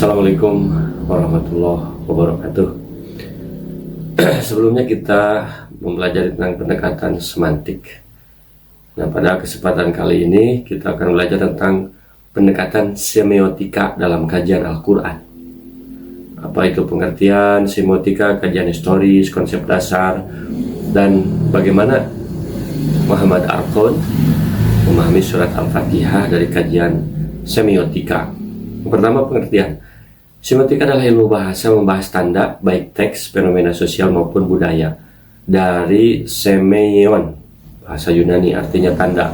Assalamualaikum warahmatullahi wabarakatuh. Sebelumnya kita mempelajari tentang pendekatan semantik. Nah, pada kesempatan kali ini kita akan belajar tentang pendekatan semiotika dalam kajian Al-Quran. Apa itu pengertian semiotika, kajian historis, konsep dasar, dan bagaimana Muhammad Arqon memahami surat Al-Fatihah dari kajian semiotika. Pertama, pengertian. Semiotika adalah ilmu bahasa membahas tanda, baik teks, fenomena sosial maupun budaya. Dari semeion, bahasa Yunani artinya tanda.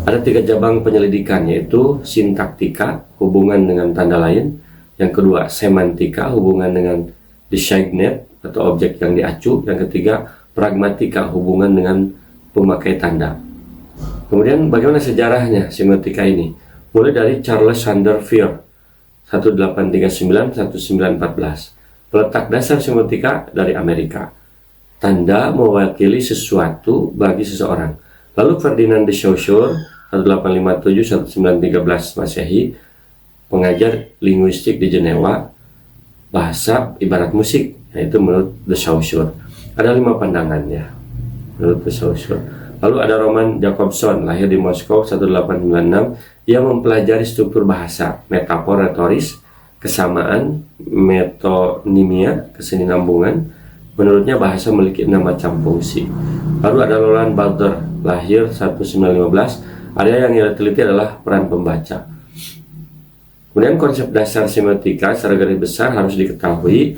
Ada 3 cabang penyelidikan, yaitu sintaktika, hubungan dengan tanda lain. Yang kedua, semantika, hubungan dengan designet atau objek yang diacu. Yang ketiga, pragmatika, hubungan dengan pemakai tanda. Kemudian bagaimana sejarahnya semiotika ini? Mulai dari Charles Sanders-Peirce 1839-1914. Peletak dasar semiotika dari Amerika. Tanda mewakili sesuatu bagi seseorang. Lalu Ferdinand de Saussure 1857-1913 Masehi, pengajar linguistik di Jenewa, bahasa ibarat musik, yaitu menurut de Saussure. Ada 5 pandangan ya menurut de Saussure. Lalu ada Roman Jakobson, lahir di Moskow 1896. Ia mempelajari struktur bahasa, metafor retoris, kesamaan, metonimia, kesinambungan. Menurutnya bahasa memiliki 6 macam fungsi. Lalu ada Roland Barthes, lahir 1915. Area yang ia teliti adalah peran pembaca. Kemudian konsep dasar semiotika secara garis besar harus diketahui.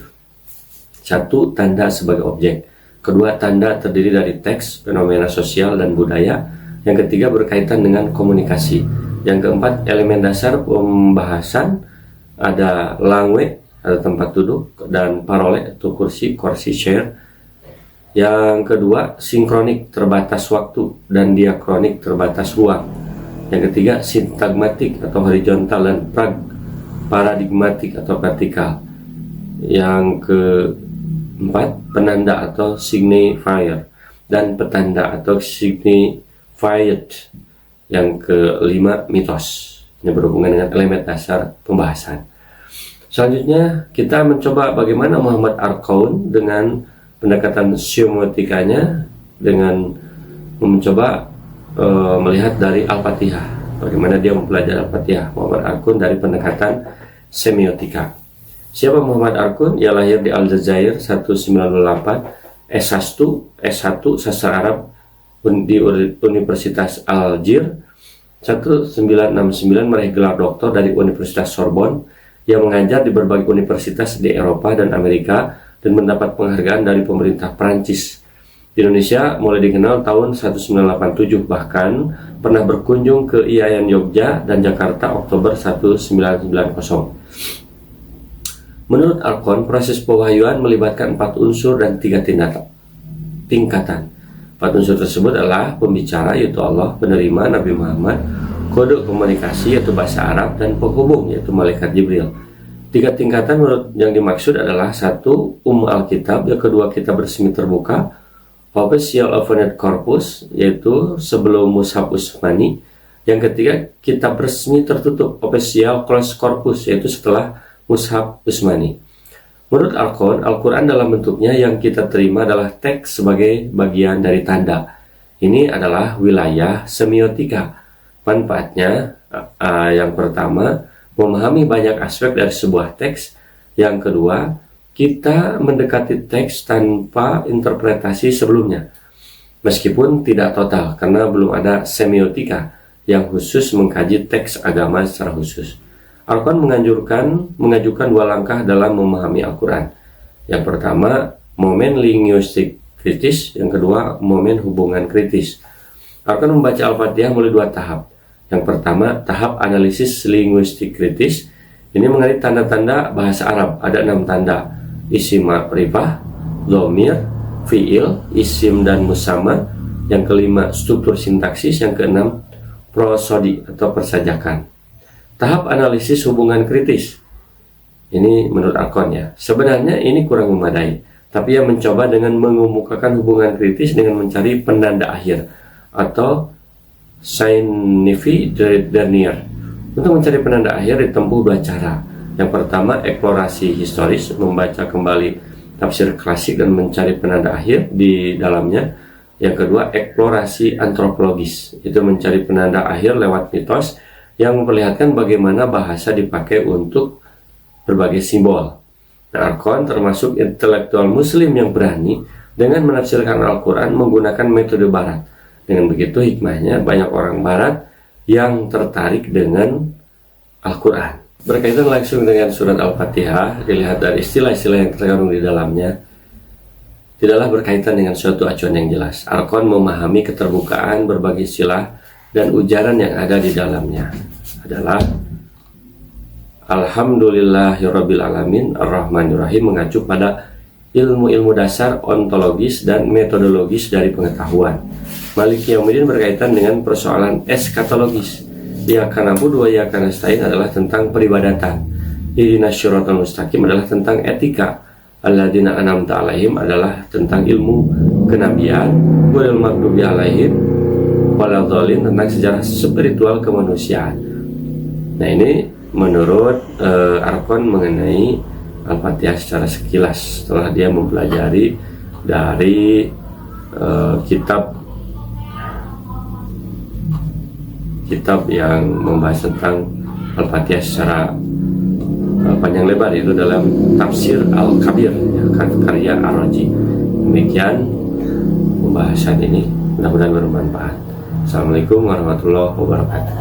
1. Tanda sebagai objek. Kedua, tanda terdiri dari teks, fenomena sosial, dan budaya. Yang ketiga, berkaitan dengan komunikasi. Yang keempat, elemen dasar pembahasan ada langue, ada tempat duduk, dan parole atau kursi, chair. Yang kedua, sinkronik, terbatas waktu, dan diakronik, terbatas ruang. Yang ketiga, sintagmatik atau horizontal, dan paradigmatik atau vertikal. Yang keempat, penanda atau signifier, dan petanda atau signified. Yang kelima, mitos. Ini berhubungan dengan elemen dasar pembahasan. Selanjutnya kita mencoba bagaimana Muhammad Arqon dengan pendekatan semiotikanya dengan mencoba melihat dari Al-Fatihah. Bagaimana dia mempelajari Al-Fatihah. Muhammad Arqon dari pendekatan semiotika. Siapa Muhammad Arqon? Ia lahir di Aljazair 1908, S1 sastra Arab di Universitas Algier. 1969 meraih gelar doktor dari Universitas Sorbonne. Ia mengajar di berbagai universitas di Eropa dan Amerika dan mendapat penghargaan dari pemerintah Prancis. Di Indonesia mulai dikenal tahun 1987, bahkan pernah berkunjung ke IAIN Yogyakarta dan Jakarta Oktober 1990. Menurut Arqon, proses pewahyuan melibatkan 4 unsur dan 3 tingkatan. 4 unsur tersebut adalah pembicara, yaitu Allah, penerima, Nabi Muhammad, kode komunikasi, yaitu bahasa Arab, dan penghubung, yaitu malaikat Jibril. 3 tingkatan menurut yang dimaksud adalah 1. Alkitab, yang kedua kitab resmi terbuka, official opened corpus, yaitu sebelum mushaf Utsmani. Yang ketiga, kitab resmi tertutup, official closed corpus, yaitu setelah mushaf Utsmani. Menurut Arqon, Al-Quran dalam bentuknya yang kita terima adalah teks sebagai bagian dari tanda. Ini adalah wilayah semiotika. Manfaatnya, yang pertama, memahami banyak aspek dari sebuah teks. Yang kedua, kita mendekati teks tanpa interpretasi sebelumnya. Meskipun tidak total, karena belum ada semiotika yang khusus mengkaji teks agama secara khusus. Arqon mengajukan 2 langkah dalam memahami Al-Quran. Yang pertama, momen linguistik kritis. Yang kedua, momen hubungan kritis. Arqon membaca Al-Fatihah melalui 2 tahap. Yang pertama, tahap analisis linguistik kritis. Ini mengenai tanda-tanda bahasa Arab. Ada 6 tanda. Isim ma'rifah, dhamir, fi'il, isim dan musamma. Yang kelima, struktur sintaksis. Yang keenam, prosodi atau persajakan. Tahap analisis hubungan kritis. Ini menurut Arqon ya. Sebenarnya ini kurang memadai. Tapi ia mencoba dengan mengemukakan hubungan kritis dengan mencari penanda akhir atau signifi dernier. Untuk mencari penanda akhir ditempuh 2 cara. Yang pertama, eksplorasi historis, membaca kembali tafsir klasik dan mencari penanda akhir di dalamnya. Yang kedua, eksplorasi antropologis, itu mencari penanda akhir lewat mitos yang memperlihatkan bagaimana bahasa dipakai untuk berbagai simbol. Nah, Arkon termasuk intelektual muslim yang berani dengan menafsirkan Al-Quran menggunakan metode barat. Dengan begitu hikmahnya banyak orang barat yang tertarik dengan Al-Quran. Berkaitan langsung dengan surat Al-Fatihah, dilihat dari istilah-istilah yang terkandung di dalamnya, tidaklah berkaitan dengan suatu acuan yang jelas. Arkon memahami keterbukaan berbagai istilah dan ujaran yang ada di dalamnya adalah Alhamdulillahirabbil alamin Ar-Rahmanir-Rahim, mengacu pada ilmu-ilmu dasar ontologis dan metodologis dari pengetahuan. Maliki Yaumiddin berkaitan dengan persoalan eskatologis. Iyyaka na'budu wa iyyaka nasta'in adalah tentang peribadatan. Ihdinas siratal mustaqim adalah tentang etika. Alladzina an'amta 'alaihim adalah tentang ilmu kenabian. Wal maghdubi 'alaihim waladhdallin tentang sejarah spiritual kemanusiaan. Nah, ini menurut Arkon mengenai Al-Fatihah secara sekilas setelah dia mempelajari dari kitab yang membahas tentang Al-Fatihah secara panjang lebar, itu dalam tafsir Al-Kabir, ya, karya Ar-Razi. Demikian pembahasan ini, mudah-mudahan bermanfaat. Assalamualaikum warahmatullahi wabarakatuh.